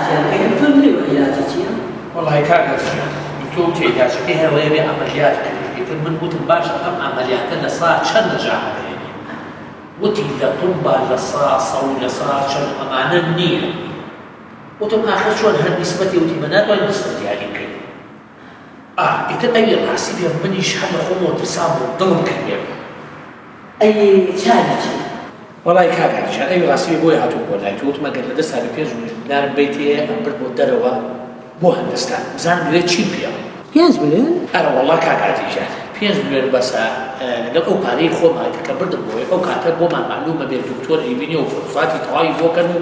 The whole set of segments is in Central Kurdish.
كان تملي وعلاجتي والله كان تو تعلاج فيها ويبي عمليات كثير من قلت باشا أم عمليات اللي صار شن نجاح يعني وتي لطبا لصار صو لصار شن أمانة النية وتم آخر شو هالنسبة وتمنات والنسبة يعني كي إذا أي راسي بيا مني شحال خمو تسامو ضرب كبير أي شالتي والله كان شحال أي راسي بوي هاتو ولا توت ما قال لدس هذا بيجو نار بيتي أمبرت مدروا بو هندستان زان بلاد شيبيا 5 مليون أنا والله كان عادي جات 5 مليون بس لقد أو باري خو ما تكبرت بوي أو كاتب بو ما معلومة بالدكتور إيبيني وفرصاتي طواي فوق كانوا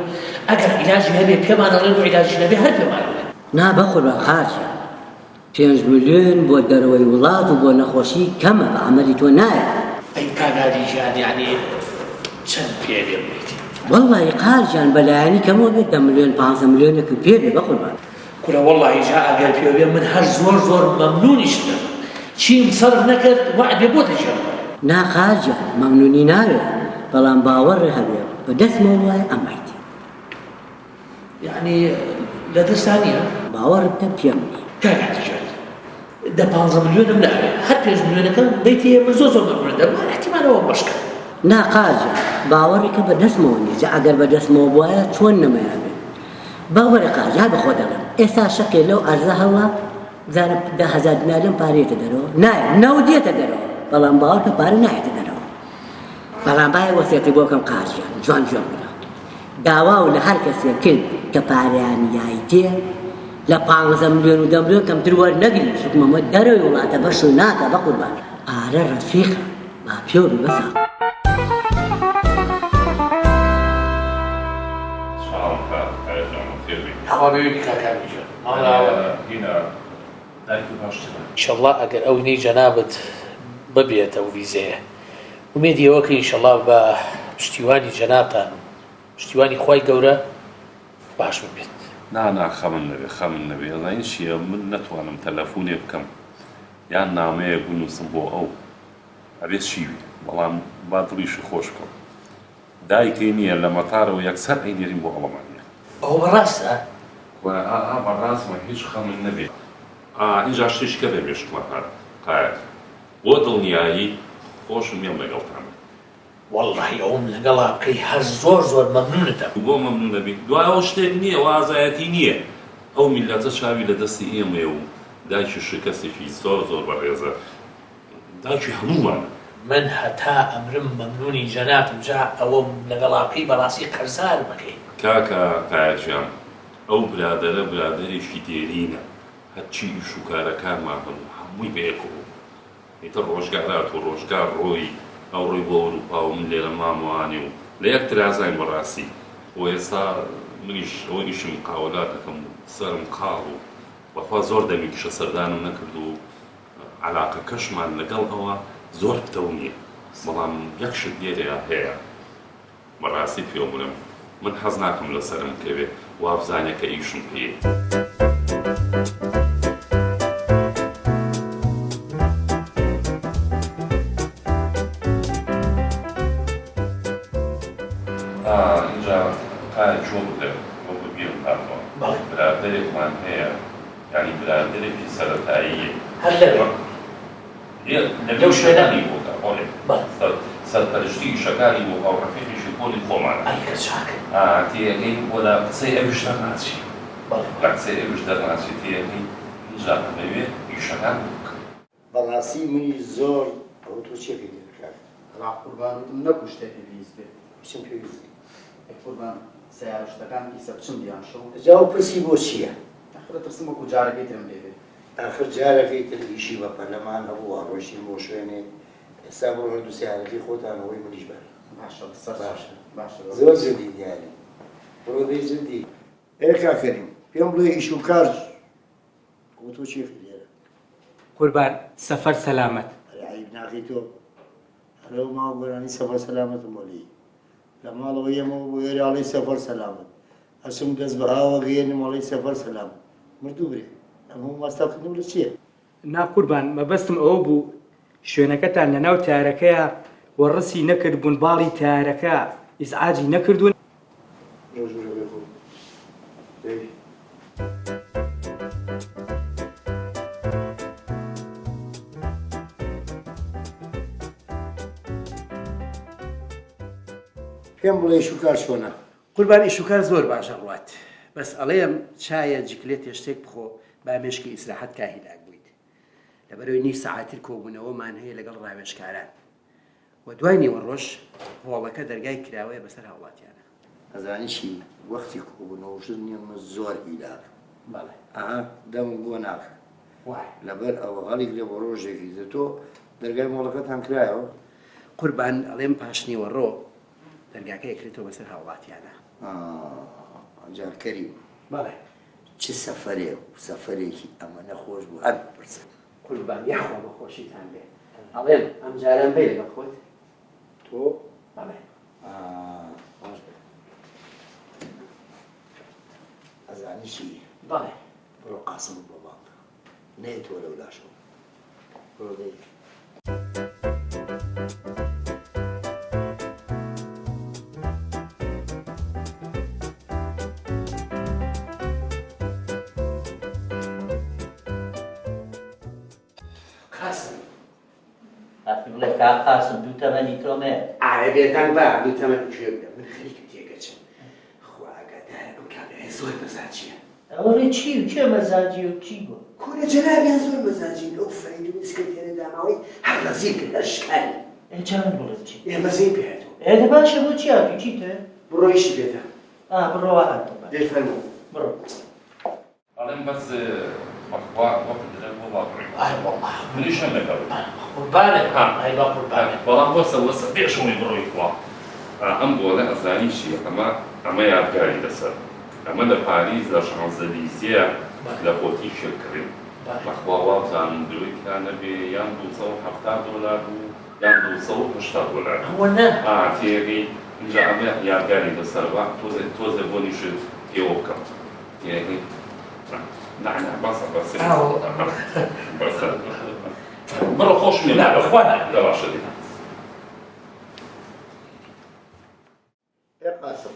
أجر علاج هذا كما أنا غير علاج هذا هل ما نا باخذ خارجة 5 مليون بو دروي ولاد وبو نخوشي كما عملت ونايا أي كان عادي جات يعني شن بيدي بيتي والله خارجة بلاني كم بده مليون 5 مليون كبير باخذ كنا والله جاء قال في يوم من هالزور زور ممنون يشتغل شيء مصرف نكد وعد بيبوت الجو نا خارجة ممنونين ناري بلان باور هبير بدس موضوعي أميتي يعني لدس ثانية باور تبيمني كان عادي جاي ده 5 مليون من حتى 5 مليون كان بيتي من زور ممنون ده ما احتمال هو مشكل نا خارجة باورك بدس موني أقل بدس موضوعي شون ما يعني باور خارجة هذا خدنا إذا شكل لو أرزها زار ده هزار دينارم باري تدرو ناي نودي تدرو بلان باور كبار ناي تدرو بلان باي وسيتي بوكم قارجة جون دعوا ولا هركس يمكن كباريان يايتي لا 5 مليون ودمليون كم تروار نقل شوف ما درو ولا تبشر ناتا بقول بار على الرفيق ما بيوري بس حوالي كان هنا إن شاء الله أجر أوني جنابة ببيت أو فيزا وميدي وكي إن شاء الله باشتواني جنابة اشتواني خواي جورا باش ببيت نا خم النبي أنا إن شيء من نتوانم تلفوني بكم يعني نامي يقولون سنبو أو أبيت شيء والله بادريش خوشكم دايكيني لما تارو يكسر عيني ريمبو ألمانيا هو براسه براس ما هيش خم النبي إن جاشتش كذا بيشكل هذا قاعد ودل نهائي خوش ميل مقلتان والله يوم لقلا كي هزور زور ممنونة بو ممنونة بي دعاء وشتك نية وعزاياتي نية أو ملة شاوي لدستي إيم يوم دايش الشكسي في زور بريزة دايش هلوان من هتا أمر ممنوني جناب جاء أو لقلا كي براسي قرزار مكي كاكا قاعد جام أو برادري في ديرينا هاتشي شكاركان ما هموي بيكو إنت روشقارات وروشقار روي أو روي بأوروبا ومن ليلة ما موانيو لا يكتر عزاين براسي ويصار منيش مقاولاتكم صار مقاولو وخوا زور دميكش سردانم نكردو علاقة كشمان لقل هوا زور بتونية بلام يكش ديريا هيا براسي في يوم من حزناكم لسرم كبير وابزانيا كايشن بيه إنجا قاعد جوبدر وببيل أرضا برادرك من هي يعني برادرك في سرطائية هلا لو شهداني بوكا قولي سرطرشتي شكاري بوكا ورفيقي شكولي خومانا أي كشاكل تيجي ولا قصي أبش درناسي لا قصي أبش درناسي تيجي إنجا بيبي يشكار بوكا براسي مني زور أو توشي في ذلك لا قربان نكوش تفيزبه اسم فيزي قربان سيارش تكان يسبشم بيان شو جاو بسي بوشيا آخر ترسمك وجارة بيترم بيبي آخر جارة في تلفيشي ببرلمان أبو عروشي موشويني سابرو هندو سيارة في خوتان وي منيش بار باشا زور جديد يعني برودي جديد إيه يا كريم يوم بلو يشو كارج وتوشي في ذلك قربان سفر سلامت عيب ناخيتو لو ما أقول سفر سلامة مولي لما لو يمو بغير علي سفر سلامة أسم دز بها وغير مولي سفر سلامة مردوبري أما ما استقبل ولا شيء نا قربان ما بستم أو بو شوێنەکەتان لەناو تارەکەیە وەڕسی نەکردبوون باڵی تارەکە ئیزعاجی نەکردوون پێم بڵێ شوکار چۆنە؟ قوربانی شوکار زۆر باشە ڕوات بەس ئەڵێم چایە جیکلێت شتێک بخۆ با مێشکی ئیسراحەت کاهیلاک بوویت لەبەرەوەی نیو سەعاتر کۆبوونەوەمان هەیە لەگەڵ ڕاوێژکاران و دوای نیوە ڕۆژ هۆڵەکە دەرگای کراوەیە بەسەر هاوڵاتیانە. ئەزانیشی وەختی کۆبوونەوەشت نییە من زۆر هیلاک بەڵێ ئەها دەمم بۆ ناکە وای لەبەر ئەوە هەڵێک لێ بۆ ڕۆژێکی تۆ دەرگای مۆڵەکەتان کرایەوە قوربان ئەڵێم پاشنیوە ڕۆ دەرگاکە یەکرێتەوە بەسەر هاوڵاتیانە. جار کەریم بەڵێ چ سەفەرێ و سەفەرێکی ئەمە نەخۆش بوو هەر بپرسن قوربان یاخوا بە خۆشیتان بێ ئەڵێم ئەم جاران بێ لەگەڵ خۆت تۆ بەڵێ ئەزانیشی بەڵێ بڕۆ قاسم بۆ باڵ نێ تۆ لەو لاشەوە بڕۆ دەی بڵێ کاک قاسم دوو تەمەنی تۆمێ ئایا بێدان بە دوو تەمەن کوێ بێ من خەریکم تێگەچم خوا ئاگادارە ئەم کابرایە زۆر بەزاجیە. ئەوەڵێ چی و چێ مەزاجی و چی بوو؟ کورە جەنابیان زۆر بەزاجین ئەو فەرید و میسکەتێنە داماوەی هەر لەزیک هەر شکاری ئەجان بڵێ چی؟ ئێمە زین پێهاتەوە ئێدە باشە بۆ چی هاتوو چیتە؟ بڕۆیشی بێدە بڕۆوە هاتەوە دێ فەرموو بڕۆ. ئەڵێم بەس بەخوا وەقت درێ بۆ باڕێ ئای وەڵڵا منیشم لەگەڵ قوربانێ ئای با قوربانێ بەڵام وەسە وەسە پێشەوەی بڕۆی خوا ئەم بۆڵە ئەزانیشی ئەمە یادگاری لەسەر ئەمە لە پاریز لە شانزەلیزیە لە خۆتی شێرکردن بەخوا وازانم درۆیتان نەبێ یان $270 بوو یان $280 ئەوە نە تێگەی اینجا ئەمە یادگاری لەسەر تۆزە بۆ نیشت پێوە بکەم تێگەی نعم بەسە بەسە بڕۆ خۆشمێ لە باشە دینا قاسم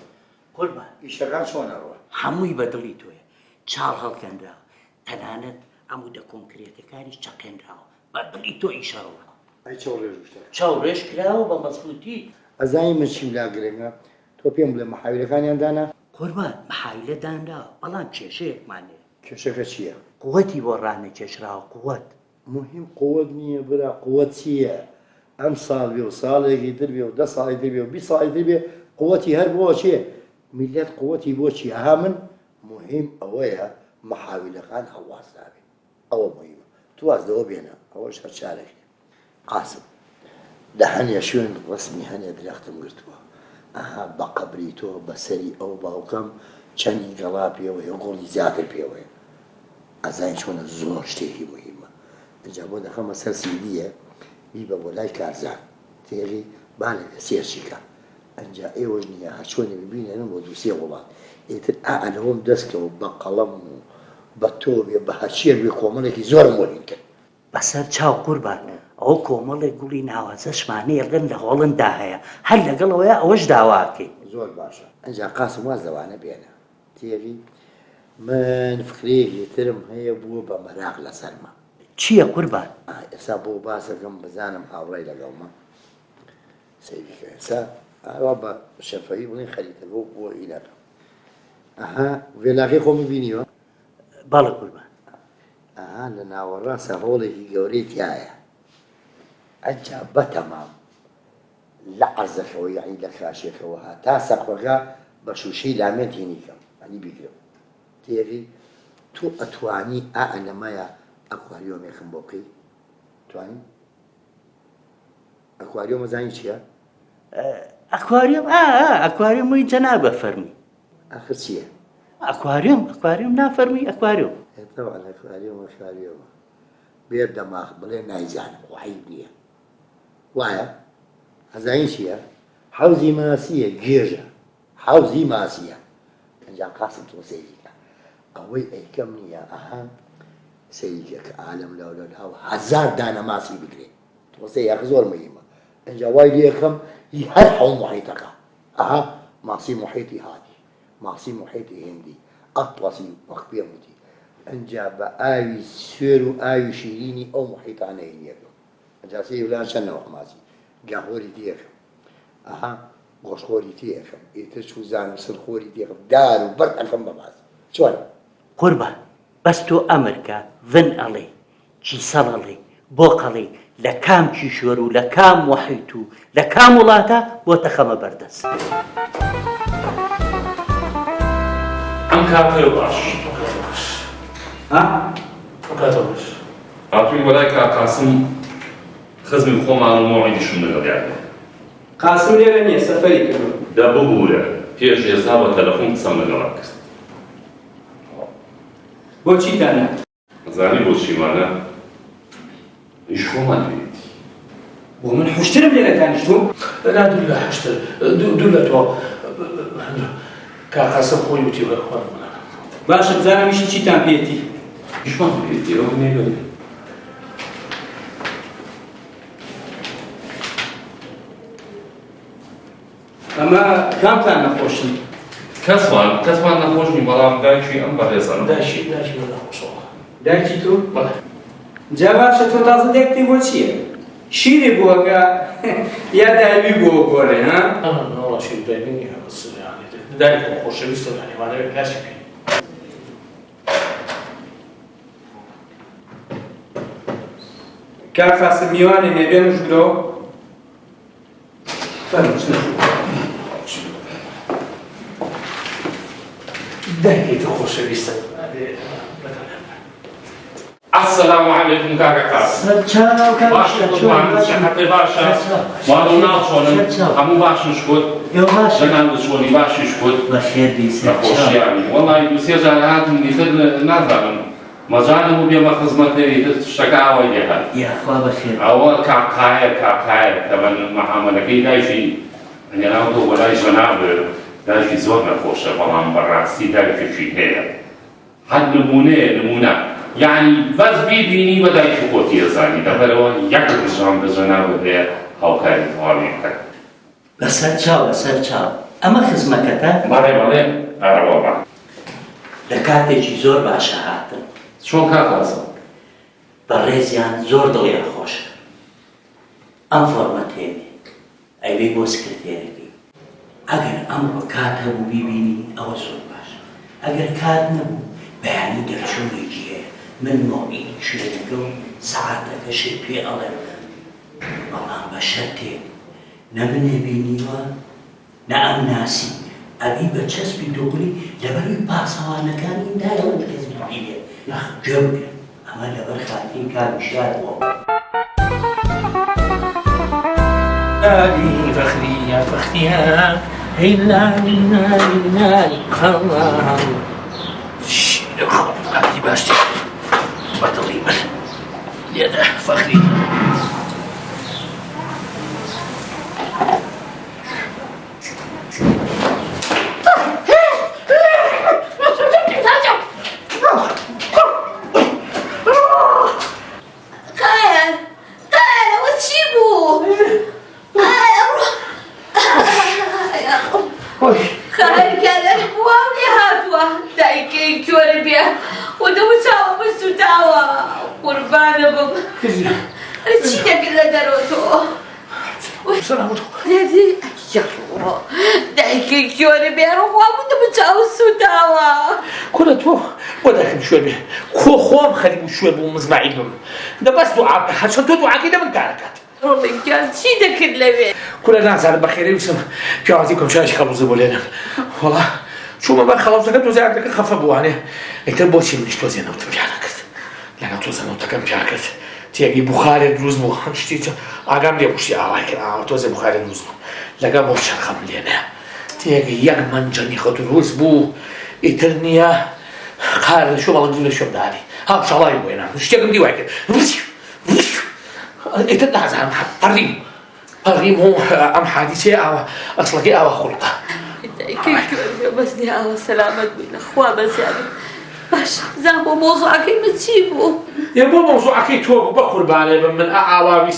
قوربان ئیشەکان چۆنەڕوە هەمووی بەدڵی تۆیە چاڵ هەڵکەندراوە تەنانەت هەموو دە کۆنکرێتەکانیش چەقێنراوە بەدڵی تۆ ئیشەڕوە ئەی چاو ڕێژوشتە چاو ڕێژ کراوە بە مەزبوطی. ئەزانی من چیم لا گرنگە تۆ پێم بڵێ مەحاویلەکانیان دانا قوربان محاویلە دانراوە بەڵام کێشەیەکمانێ کێشەکە چییە؟ قووەتی بۆ ڕانە کێشراوە قووەت مهم قوت نییە برا قوت چییە؟ ئەم ساڵ بێ و ساڵێکی در بێ و 10 ساڵی در بێ و 20 ساڵی در بێ قوتی هەر بۆ چێ؟ میلەت قوتی بۆ چی؟ ئەها من مهم ئەوەیە مەحاویلەکان هەڵوازدابێ ئەوە مهمە توازدەوە بێنە ئەوەش هەر چارێکی. قاسم لە هەنێ شوێن ڕسمی هەنێ درەختم گرتووە ئەها بە قەبری تۆ بەسەری ئەو باوکەم چەندی گەڵا پێوەیە گوڵی زیاتر پێوەیە ئەزای چۆنە زۆر شتێکی مهمە ئەجا بۆ دەخەمە سەر سیدیە بیبە بۆ لای کارزان تێغی بالێکە سێرچیکە ئەنجا ئێوەش نییە هەر چۆنێ ببینێنم بۆ دووسێ وڵات ئیتر ئەلەوەم دەستکەوە بە قەڵەم و بە تۆ بێ بە هەرچێر بێ کۆمەڵێکی زۆرم وەرین کرد بەسەر چاو قوربان ئەو کۆمەڵێک گوڵی ناوازە شمانەیەڵێن لە هۆڵندا هەیە هەر لەگەڵەوەیە ئەوەش داواکەی زۆر باشە ئەنجا قاسم واز دەوانە بێنە تێغی من فکرێکی ترم هەیە بووە بە مەراق لەسەرمە. چییە قوربان؟ ئێستا بۆ باسەکەم بزانم هاوڕێی لەگەڵمە سەیریکە ئێستا ئەوە بە شەفەی بڵین خەریتەکە بۆ ئیلەکە ئەها وێلاقی خۆم ببینیوە؟ بەڵێ قوربان. ئەها لە ناوەڕاستە هۆڵێکی گەورەی تایە ئەنجا بەتەمام لە عەرزەکەەوە یعنی لە کراشێکەوە ها تا سەقفەکە بە شوشەی لامێن هێنیکەم ئەنی بیگرم تێغی تۆ ئەتوانی ئەنەمایە ئەکواریۆمێکم بۆ بکەی توانی؟ ئەکواریۆم مەزانی چییە؟ ئەکواریۆم ئەکواریۆمەوەی جەنابە فەرمی ئەخر چییە؟ ئەکواریۆم نافەرمی ئەکواریۆم طبعا ئەکواریۆمە بێت دەماغ بڵێ نایزانم وحی نییە وایە؟ هەزانی چییە؟ حەوزی ماسیە گێژە حەوزی ماسیە ئەنجا قاسم تۆ سەیریکە ئەوەی ئەیکەم نییە ئەها سەیریکە کە ئالەم لەولەناو 1000 دانە ماسی بگرێت تۆسە یاخ زۆر مهمە ئەنجا وای لێ یەکەم هەر حەو محیتەکە ئەها ماسی محیتی هادی ماسی محیتی هێندی ئەتڵەسی وەک پێم وتی ئەنجا بە ئاوی سوێر و ئاوی شیرینی ئەو محیتانە هێنیەکەم ئەنجا سەیری ولان چەندەوە ماسی گاهۆری دیەکەم ئەها گۆشتخۆری تێکم ئیتر سوزان و سرخۆری تێکم دار و بەرد ئەخەم بەباز چۆن قوربان بەس تۆ ئەمریکا ون ئەڵێ چیسەڵ ئەڵێ بۆ قەڵێ لە کام کیشوەر و لە کام وحیت و لە کام وڵاتە بۆتە خەمە بەردەست ئەم کاتەوە باش هاتووی وەلای کاکاسم خزمی خۆمان و مۆڵی نیشتم لەگەڵیان قاسم لێرە نییە سەفەری کردو دا ببوورە پێش ئێستا بە تەلەفۆن قسەم لەگەڵا کرد بۆچی دانا زانی بۆچی وانە ئیش خۆمان بێتی بۆ من حوشترم لێرە دانیشتوم لا دوو لە حشتر دوو لە تۆ کاقاسم خۆی وتی وەرخوارم باشە بزانم ئیشی چیتان پێێتی ئیشمان بێتی ئەوە نێگەڵێ ئەمە کامتان نەخۆشن کەسمان نەخۆشنی بەڵام دایکی ئەم بەڕێزانە داشی نەخۆشەوە دایکی تۆ بەڵێ جا باشە تۆ تازە دێکتی بۆ چییە شیری بووەکە یا دایمی بووە گۆڕێ ها نەوەڵا شیر دایمی نییە بەس دایک خۆشەویستە دانیوانەوێت لاشی بکەین کار قاسم میوانێ نێبێن ژگرەوە دایکی خۆشەویستە السلام علیکم کاکا کاس باشە بتوان شەحەتێ باشە واڵ ناچۆنن هەموو باشن شکوت لەناو چۆنی باشی شکوت نەخۆشیانی وەڵی دووسێ جار هاتم دیتر نازانم مەجانم و بێمە خزمەتێری شتەکە ئەوەی دێهات ئەوە کاکایە کە من مەحامەلەکەی دایکی هێناو تۆ بەلای ژەناب دایکی زۆر نەخۆشە بەڵام بەڕاستی دایکێکی هەیە هەر نمونە یعنی بەس بیبینی بە دایکی خۆتی ئەزانی لەبەرەوە یەک ژان بە ژەنابت هەیە هاوکاری تەواوی کرد بەسەر چاو ئەمە خزمەکەتە بەڵێ ئارەوە بە لە کاتێکی زۆر باشە هاتن چۆن کاکاسە بەڕێزیان زۆر دڵیان خۆشە ئەم فۆرمەتێنێ ئەیبێ بۆ سکرتێرەکەی ئەگەر ئەمڕۆ کات هەبوو بیبینی ئەوە زۆر باشە ئەگەر کات نەبوو بەیانی دەرچوونێکی هەیە من مۆمی شوێنەکە و سەعاتەکەشی پێ ئەڵێم بەڵام بە شەرتێ نە منێ بینیوە نە ئەم ناسی ئەبی بە چەسبی دۆگڵی لەبەروی پاسەوانەکانی دایەوە کەس ببینێ گوێ بکە ئەمە لەبەر خاتین کامیشارەوە فخری یا فخریە هەیلانی نانی خەڵام شیرە خۆڵاتی باشتێ بەدڵی من لێدە فەخری كل تو ولا خم شوي به كو خوام خلي شوي بو مزمعي بم ده بس دعاء حشان تو دعاء كده من كاركات والله كان شي ذاك الليل كل الناس على بخير يوسم كيعطيكم شاي خلصوا بولينا والله شو ما بقى خلاص كنتوا زي عندك خف ابواني انت بوشي من اشتو زينو تمشاركت لا تو زينو تكم شاركت تيجي بخاري دروز بو شتي اقام لي بوشي اواك تو زي بخاري دروز لقى بوش خم لينا تيجي يق من جني خد دروز بو إترنيا قال شو والله نقول شو بداري ها إن شاء الله يبغينا نشتغل دي واحد إترنا هذا قريب هو أم حادثة أو أصلك أو خلقة كيف بس دي الله سلامة بين أخوة بس يعني باش زعما موضوعك ما تجيبه يا مو موضوعك تو بقول بالي من أعوى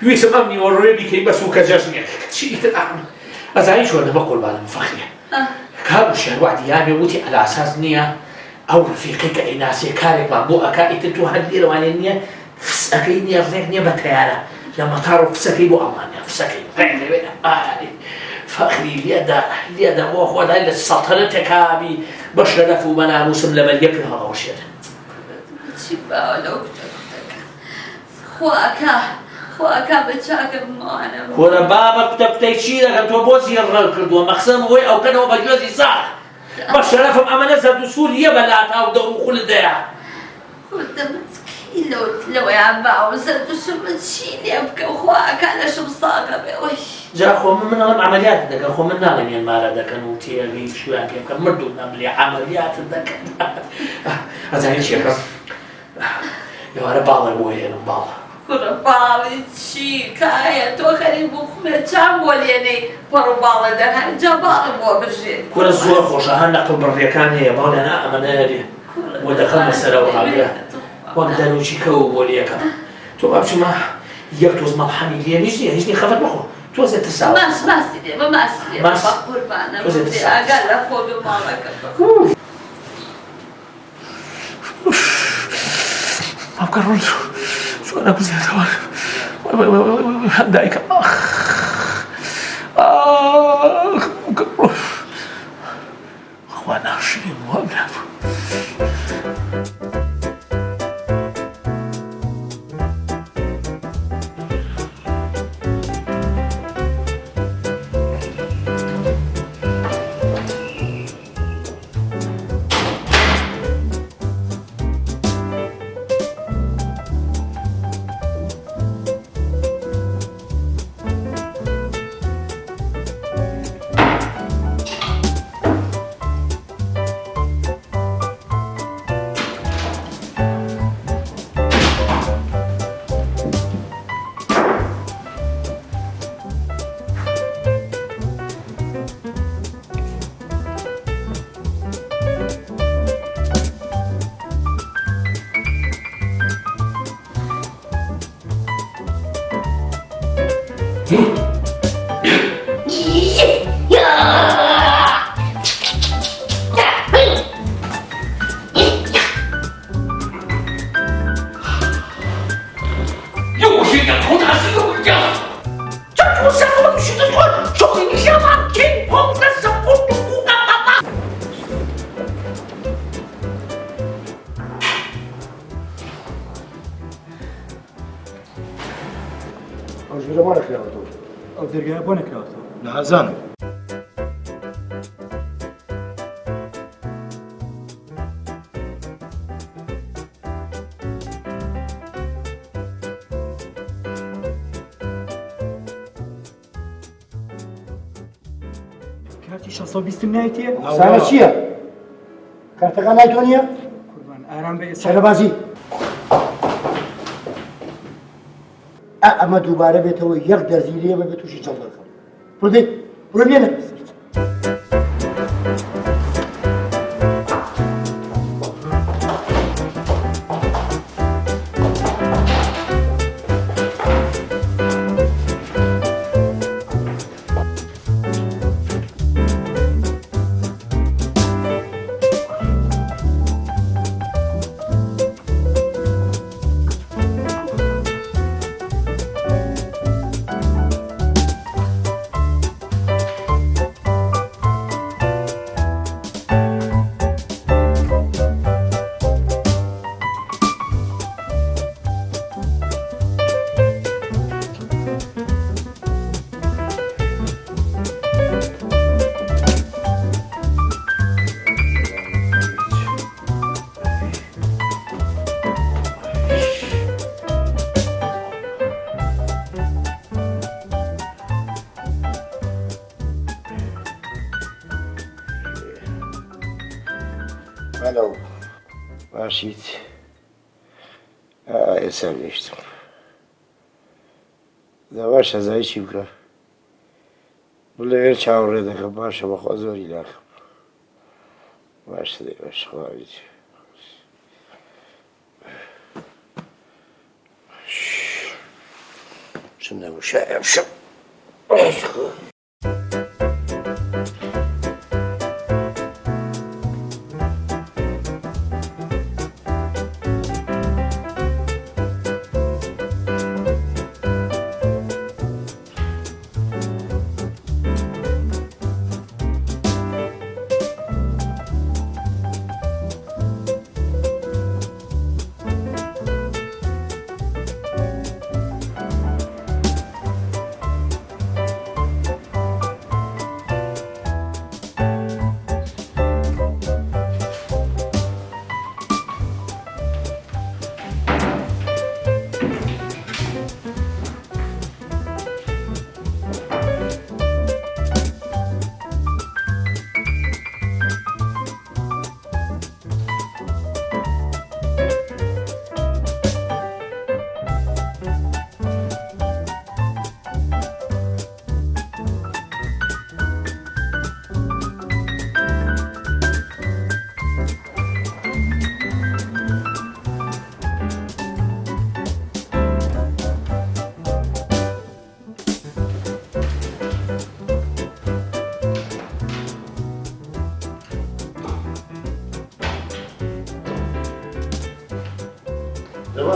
يسم أمني وريبي كي بس وكجاشني شيء تأمن أزعيش وأنا بقول بالي مفخرة كانوا الشهر وعد يامي وتي على أساس نية أو رفيقك أي ناس يكارك مع بو أكا إتتو هدير وعلى نية فسكي نية رفيق نية بتيارة لما تعرف فسكي بو أمانيا فسكي فخری لێدا بۆ خۆدای لە سەڵتەنەتێکابی بە شەرەف و بەناموسم لە بەریەک هەڵەوشێت. چی باوە لەو کتەکە خواکە بە چاکە بمانە کۆرە بابە کتەکتەی چی دەکەن تۆ بۆ زیێڕەل کردووە مەخسەم بۆی ئەو کەنەوە بە گوێزی ساغ بە شەرەفم ئەمەنە زەرد و سوور یە بەلاتا و دەور و خولدەیە لەوەیان باوە زەرد و سوور چی لێ بکە خواکە لەشم ساغە بێ جا خۆ من ئەڵم عملیات دەکەن خۆ من ناڵێم هێنمارە دەکەن و تێگەی شویان پێ بکەن مردوو نەملێ عملیاتت دەکەن ئەزانێت چیەکەم ئێوارە باڵێ بۆ هێنم باڵە کوڕە باڵی چی کایە تۆ خەری بوو خومێت چام بۆ لێنەی پەڕ و باڵە دەکەن جا باڵم بۆ برژێت کورە زۆر خۆشە هەر نەقڵ بڕێکان هەیە باڵێنا ئەمە نەهێنێ بۆ دەخەم بەسەرەوە هاویە وەک دەنوچی کەوە بۆ لێەکەم تۆ بابچمە یەک تۆز مەڵحەمی لێ هیچ نییە هیچ خەفەت بخۆ تۆزێتە ساوە ماسی لێ بە ماسی لێ بە قوربانە ئاگار لە خۆ بێ ماڵەکە ئەوکە ڕۆژ چۆنە بزێتەوە دایکە خوا ناشرین وە برات ئەو دەرگایە بۆ نەکراوەتەوە نازانم کارتی 620 نایتیە سانە چییە؟ کارتەکان نای تۆ نییە؟ قوربان ئارام بە ئێستا سەربازی ئەمە دووبارە بێتەوە یەک دەرزیلێ بە تووشی چەڵدەکەم بڕدێت بڕۆ بێنە هلو باشیت ئێستا نیشتم دەوا شەزایی چی بکە لەوێ چاوەڕێ دەکەم باشە بەخوا زۆری لاکەم باشە دێ باش خواویت چون نەموشایە شەم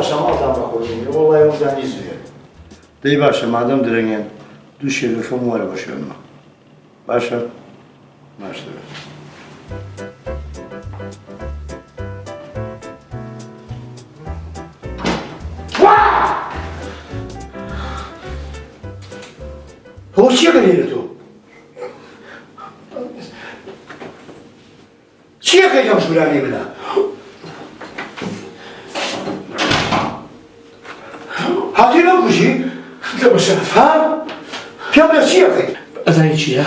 باشە ماڵتان بەخۆشێنی وەڵای ئەوزانی زوێن دەی باشە مادەم درەنگێن دوو شێوەکەم وەرە بە شوێنمە باشە باش دەبێت هو چیەکە لێرە تۆ چیەکەی ئەم شورانەی بنا هاتی نەکوژی لە بەشەرەف ها پێم بڵێ چیەکەی ئەزانی چییە؟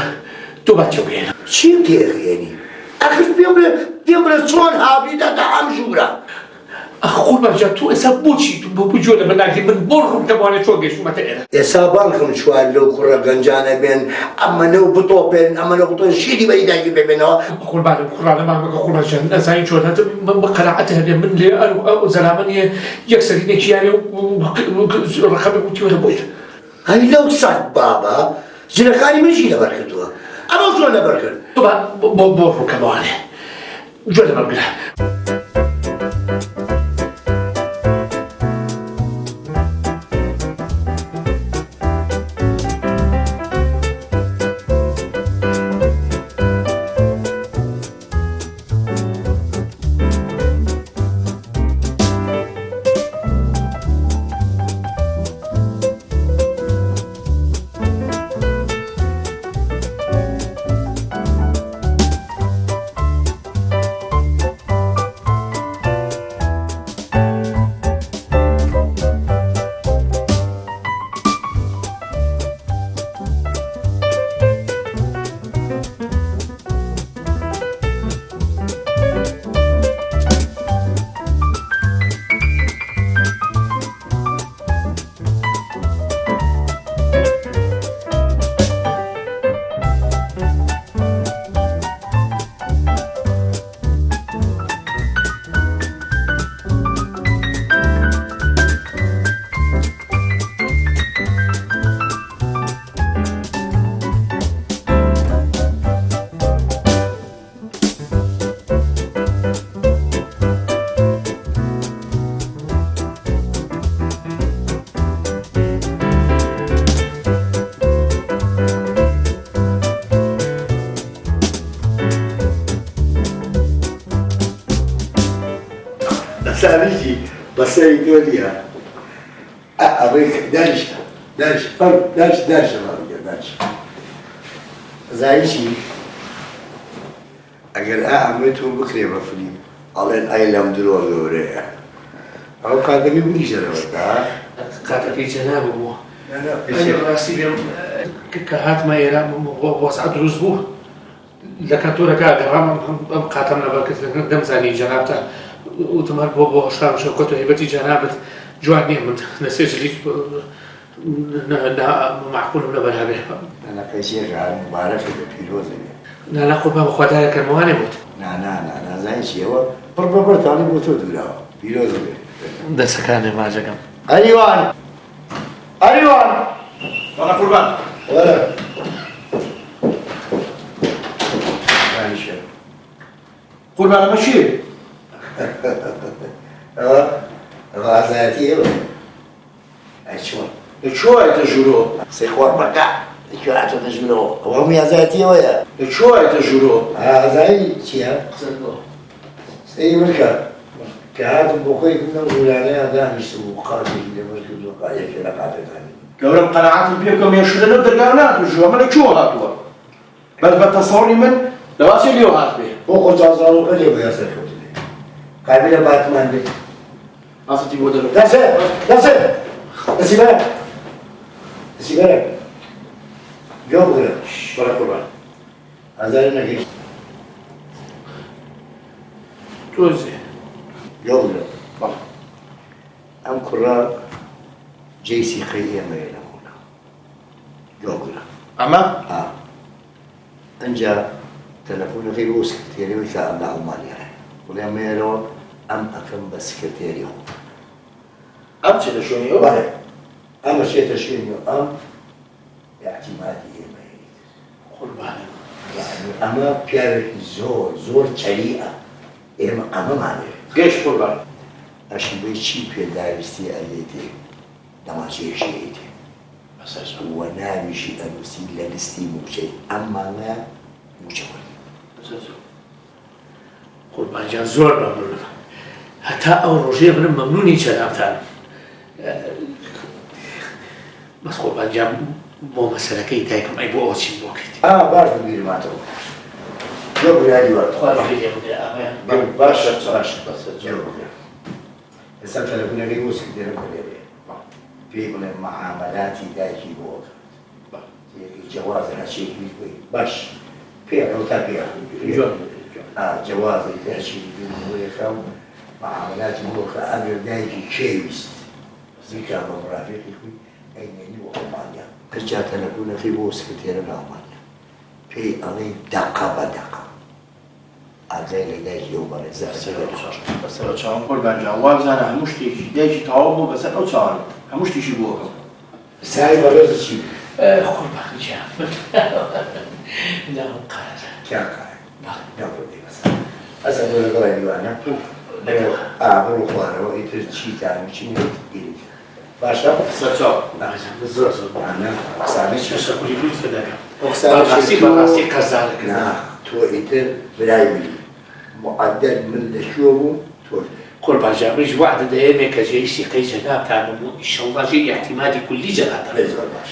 تۆ باچە بێنە چیم تێخێنی ئەخش پێم بڵێ چۆن هاوریدە تا ئەم ژوورە قوربانجان تۆ ئێستا بۆچی بۆ بجۆ لە من ناگری من بۆ ڕوون دەبوانێت چۆن گەیشتمەتە ئێرە ئێستا بانکم چوار لەو کوڕە گەنجانە بێن ئەمەنە و بتۆپێن ئەمەنە بتۆن شیری بەیداگی ببێنەوە قوربانم قورانەمان بگە قوربانجان ئەزانی چۆن هەتە من بە قەناعەت هەبێ من لێ ئەو زەلامەنیە یەکسەرینێکی یارێ و ڕقەبێ وتیوەرە بۆیە هەی لەو سات بابا ژنەکانی منشی لەبەر کردووە ئەمە زۆر لەبەر کرد تۆ بۆ ڕووکەمەوانێ جۆ لەبەر بگرە ساریجی بەسەری تۆلیە ئەوەی دارشە ماڵگە دارش زایشی ئەگەر ئەمەی تۆ بکرێ بە فلیم ئەڵێن ئای لەم درۆ گەورەیە ئەو کاتەکەی بنیشەرەوە تا کاتەکەی جەنابە بووە ڕاستی بێم کە هاتمە ئێرە بۆ سەعات دروست بوو لە کەنتۆرەکە گەڕام ئەم قاتەم لەبەرکرد دەمزانی جەنابتە وتمەر بۆ شار شەوکەت و هیبەتی جەنابەت جوان نییە من لە سێجلی معقولم لەبەر هەبێ نەقەیسیەکە مبارەکە بە پیرۆزە بێ نانا قوربان بەخوادایە کەرمەوانێ بوت نازانی چیەوە بڕ تاڵی بۆ تۆ دوراوە پیرۆزە بێ دەسەکانێ ماجەکەم ئەریوان وەڵا قوربان وەرە قوربان ئەمە چییە؟ ئەوە ئازایەتیەوە ئەی چۆن لەکوێوایەتە ژوورۆ سەی خۆڕمەکە لەکوێ هاتۆتە ژوورەوە ئەوە هەمووی ئازایەتیەوەیە لەکوێوایەتە ژوورۆ ئازایی چییە؟ سەی بکە کە هاتم بۆ خۆی بکەم ژوورانەیە دانیشتم و قاتێکی لەبەر کردووە قایەکێ لە قاتەکانی گەورم قەناعەتم پێ بکەم هێشتە لەو دەرگا ناتوژووە ئەمە لەکوێوە هاتووە بەس بە تەسەوڕی من لەواسی لێو هات بێ بۆ خۆجازاڵۆکە لێ بۆ یاسەرکەوتنێ کابی لە باتمان بێت ئافرەتی بۆ دەرەوە دەسێ دەسی بەرە گۆ بگرە بەڵێ قوربان ئازاری نەگەیشت تۆزێ گۆ بگرە ئەم کوڕە جێیسی خەی ئێمەیە لەمونە گۆ بگرە ئەمە ئەنجا تەلەفۆنەکەی بۆ سکرتێریەوەی تا ئەمدا ئەڵمانیایە وڵێ ئەمەیەرەوە ئەم ئەکەم بە سکرتێری خۆ ئەم چێتە شوێنیەوە بەڵێ ئەمە چێتە شوێنیەوە ئەم اعتیمادی ئێمەیە قوربانم ئەمە پیاوێکی زۆر چەریئە ئێمە ئەمەمانێ گەشت قوربان ئەشیبەی چی پێداویستی ئەوێتێ دەماچێشیێتێ وە ناویشی ئەنووسی لە لیستی موچەی ئەم مانگە موچەوەی قوربانجان زۆر مەمنونم هەتا ئەو ڕۆژێ منم مەمنونی چەناوتانم بەس قوربانجان بۆ مەسەلەکەی دایکم ئەی بۆ ئەوە چیم بۆ کردی باش بیرماتەوە زۆر برادی باشە ئێستا تەلەفۆنەکەی بۆ سکرتێرە بەلێرێ پێی بڵێ مەعامەلاتی دایکی بۆ جەوازە هەچێکی بووی باش پێ تا پێ جەوازی تەچیری بوویەکە و معاملاتی بۆکە ئەگەر دایکی کێویست زیکا بە مرافقی خوی ئەینێنی بۆ ئەڵمانیا پرجا تەلەفۆنەکەی بۆ سکرتێرە لە ئەڵمانیا پێی ئەڵێ دەقە بە دەقە ئاگای لە دایکی ئەو بەڕێزە بەسەر چاوم قوربانجان وا بزانە هەموو شتێکی دایکی تەواو بوو بەسەر ئەو چاوان هەموو شتێکی بووەکەم سای بەڕێز چی قوربانجان ناوم قارە کاکە نەبووی بەسەر ئەسە بۆ لەگەڵای دیوانە بڕۆ خوارەوە ئیتر چیتان چی نێت باشە سەرچاو زۆر قسانە چی شەکوری بووی فداکەم بەڕاستی قەرزانەکە تۆ ئیتر برای وی معدل من لەکوێ بوو تۆ قوربانجان منیش وعدە دەیەمێ کە ژێیشتی قەی جەنابتانم و ئیشەڵڵا ژێی احتیمالی کولی جەنابتان زۆر باش